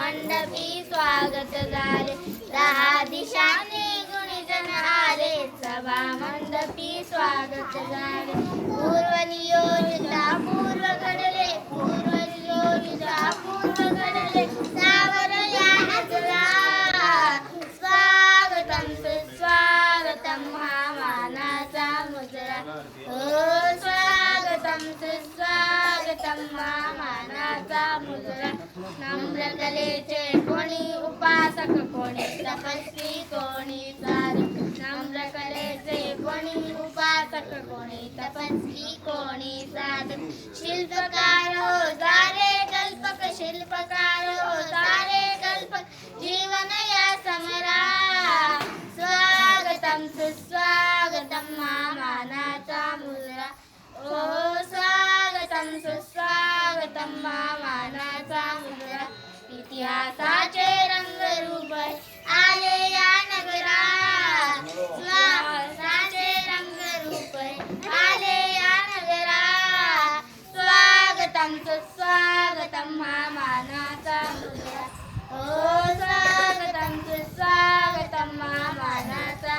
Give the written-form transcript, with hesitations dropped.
मंडपी स्वागत झाले, दहा दिशांनी गुणीजन आले, सभा मंडपी स्वागत झाले. पूर्व नियोजिता पूर्व घडले, पूर्व नियोजिता पूर्व घडले, सावर या नाचला. स्वागतम सुस्वागतम हा मानाचा मुजरा, हो स्वागतम सुस्वागतम हा मानाचा मुजरा. नम्र कलेचे कोणी उपासक, कोणी तपस्वी, कोणी साधक. नम्र कलेचे कोणी उपासक, कोणी तपस्वी, कोणी साधक. शिल्पकार हो सारे कल्पक, शिल्पकार हो सारे कल्पक, जीवन या समरा. स्वागतम सुस्वागतम हा मानाचा मुजरा, ओ स्वागतम सुस्वागतम हा मानाचा मुजरा. इतिहासाचे रंगरूप आले या नगरात, इतिहासाचे रंगरूप आले या नगरात. स्वागतम सुस्वागतम हा मानाचा मुजरा, ओ स्वागतम सुस्वागतम हा मानाचा